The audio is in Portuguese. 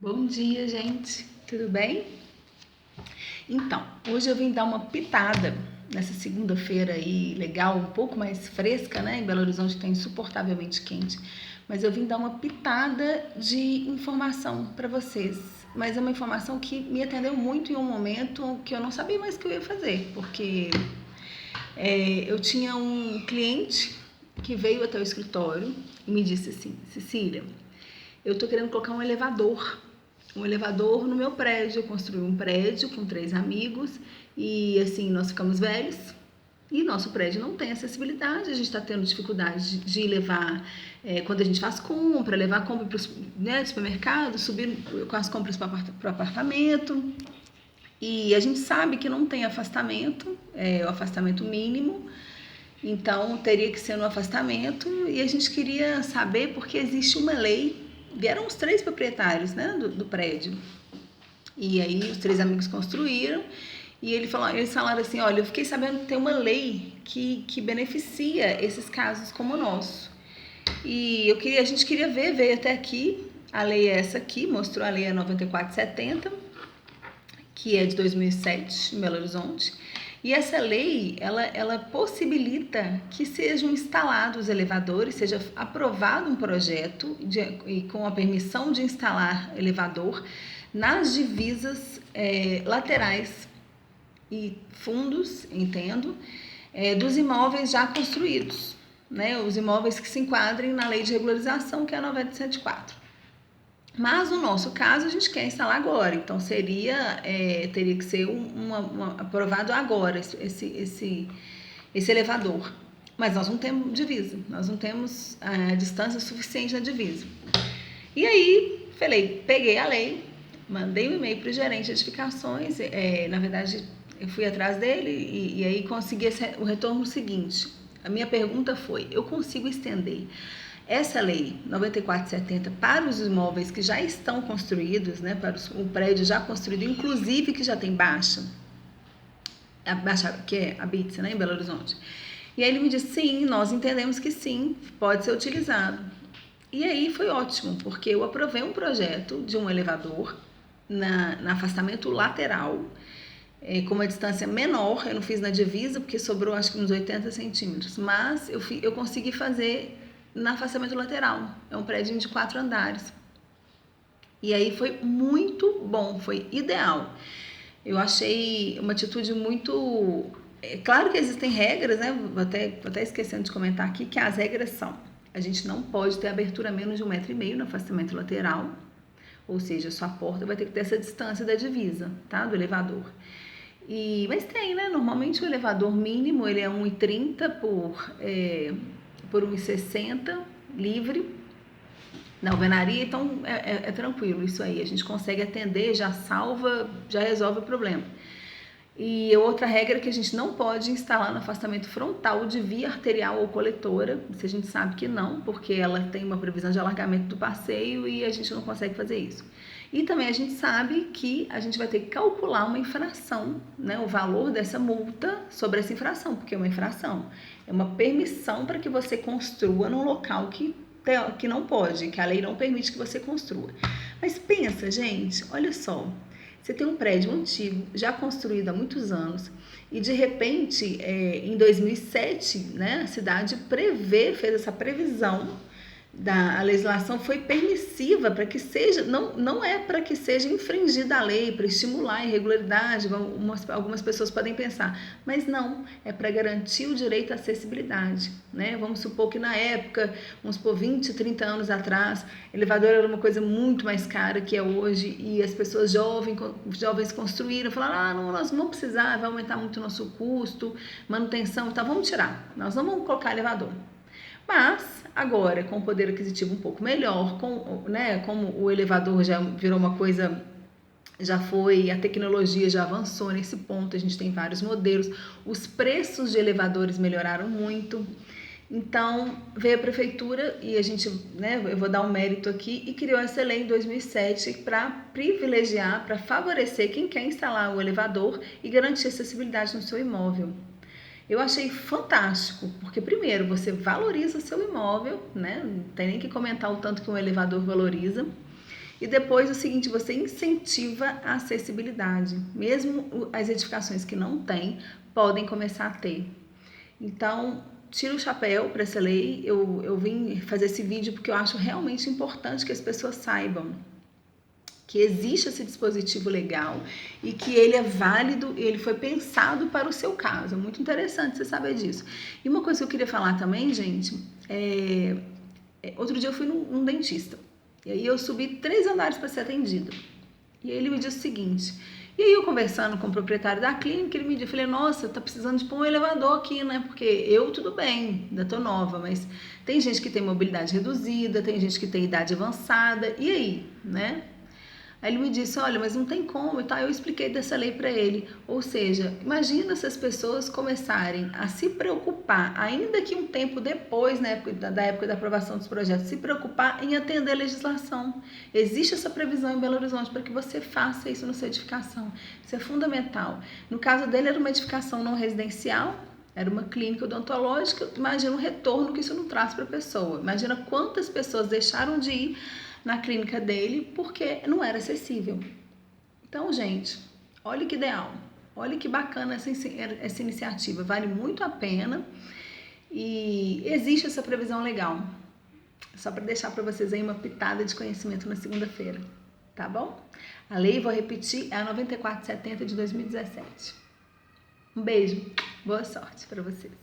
Bom dia, gente. Tudo bem? Então, hoje eu vim dar uma pitada nessa segunda-feira aí, legal, um pouco mais fresca, né? Em Belo Horizonte está insuportavelmente quente, mas eu vim dar uma pitada de informação para vocês. Mas é uma informação que me atendeu muito em um momento que eu não sabia mais o que eu ia fazer, porque eu tinha um cliente que veio até o escritório e me disse assim: Cecília, eu tô querendo colocar um elevador no meu prédio. Eu construí um prédio com 3 amigos e assim nós ficamos velhos e nosso prédio não tem acessibilidade. A gente está tendo dificuldade de levar, quando a gente faz compra, levar a compra para o supermercado, subir com as compras para o apartamento. E a gente sabe que não tem afastamento, o afastamento mínimo, então teria que ser no afastamento. E a gente queria saber porque existe uma lei. Vieram os 3 proprietários, né, do prédio. E aí os 3 amigos construíram e eles falaram assim: olha, eu fiquei sabendo que tem uma lei que beneficia esses casos como o nosso. E a gente queria veio até aqui. A lei é essa aqui, mostrou a lei é 9470, que é de 2007, em Belo Horizonte. E essa lei, ela possibilita que sejam instalados elevadores, seja aprovado um projeto e com a permissão de instalar elevador nas divisas laterais e fundos, entendo, dos imóveis já construídos, né? Os imóveis que se enquadrem na lei de regularização, que é a 90/104. Mas no nosso caso a gente quer instalar agora, então teria que ser aprovado agora esse elevador. Mas nós não temos divisa, nós não temos distância suficiente na divisa. E aí peguei a lei, mandei um e-mail para o gerente de edificações, na verdade eu fui atrás dele e aí consegui o retorno seguinte. A minha pergunta foi: eu consigo estender essa lei 9470 para os imóveis que já estão construídos, né, para o prédio já construído, inclusive que já tem baixa, que é a BITS, né, em Belo Horizonte? E aí ele me disse: sim, nós entendemos que sim, pode ser utilizado. E aí foi ótimo, porque eu aprovei um projeto de um elevador na afastamento lateral, com uma distância menor. Eu não fiz na divisa, porque sobrou acho que uns 80 centímetros, mas eu consegui fazer no afastamento lateral. É um prédio de 4 andares. E aí foi muito bom, foi ideal. Eu achei uma atitude muito... claro que existem regras, né? Vou até esquecendo de comentar aqui que as regras são: a gente não pode ter abertura menos de 1,5 m no afastamento lateral, ou seja, sua porta vai ter que ter essa distância da divisa, tá? Do elevador. Mas tem, né? Normalmente o elevador mínimo ele é 1,30 por 1,60 livre na alvenaria, então é tranquilo isso aí. A gente consegue atender, já salva, já resolve o problema. E outra regra é que a gente não pode instalar no afastamento frontal de via arterial ou coletora. Isso a gente sabe que não, porque ela tem uma previsão de alargamento do passeio e a gente não consegue fazer isso. E também a gente sabe que a gente vai ter que calcular uma infração, né, o valor dessa multa sobre essa infração, porque é uma infração. É uma permissão para que você construa num local que não pode, que a lei não permite que você construa. Mas pensa, gente, olha só. Você tem um prédio antigo, já construído há muitos anos, e de repente, em 2007, né, a cidade fez essa previsão, a legislação foi permissiva para que seja, não é para que seja infringida a lei, para estimular a irregularidade, algumas pessoas podem pensar, mas não, é para garantir o direito à acessibilidade, né? Vamos supor que na época, vamos supor 20, 30 anos atrás, elevador era uma coisa muito mais cara que é hoje, e as pessoas jovens construíram, falaram: não, nós não vamos precisar, vai aumentar muito o nosso custo, manutenção e tal, vamos tirar, nós não vamos colocar elevador. Mas agora, com o poder aquisitivo um pouco melhor, como o elevador já virou uma coisa, a tecnologia já avançou nesse ponto, a gente tem vários modelos, os preços de elevadores melhoraram muito. Então veio a prefeitura e a gente, né, eu vou dar um mérito aqui, e criou essa lei em 2007 para privilegiar, para favorecer quem quer instalar o elevador e garantir acessibilidade no seu imóvel. Eu achei fantástico, porque primeiro você valoriza o seu imóvel, né? Não tem nem que comentar o tanto que um elevador valoriza. E depois o seguinte, você incentiva a acessibilidade. Mesmo as edificações que não têm, podem começar a ter. Então, tiro o chapéu para essa lei. Eu vim fazer esse vídeo porque eu acho realmente importante que as pessoas saibam que existe esse dispositivo legal e que ele é válido e ele foi pensado para o seu caso. É muito interessante você saber disso. E uma coisa que eu queria falar também, gente, outro dia eu fui num dentista. E aí eu subi 3 andares para ser atendida. E aí ele me disse o seguinte... E aí eu conversando com o proprietário da clínica, ele me disse, eu falei, nossa, tá precisando de pôr um elevador aqui, né? Porque eu, tudo bem, ainda tô nova, mas tem gente que tem mobilidade reduzida, tem gente que tem idade avançada, e aí, né? Aí ele me disse, olha, mas não tem como e tal. Eu expliquei dessa lei para ele. Ou seja, imagina se as pessoas começarem a se preocupar, ainda que um tempo depois, né, da época da aprovação dos projetos, se preocupar em atender a legislação. Existe essa previsão em Belo Horizonte para que você faça isso na sua edificação. Isso é fundamental. No caso dele, era uma edificação não residencial, era uma clínica odontológica. Imagina o retorno que isso não traz para a pessoa. Imagina quantas pessoas deixaram de ir na clínica dele porque não era acessível. Então, gente, olha que ideal, olha que bacana essa iniciativa, vale muito a pena e existe essa previsão legal. Só para deixar para vocês aí uma pitada de conhecimento na segunda-feira, tá bom? A lei, vou repetir, é a 9470 de 2017. Um beijo, boa sorte para vocês.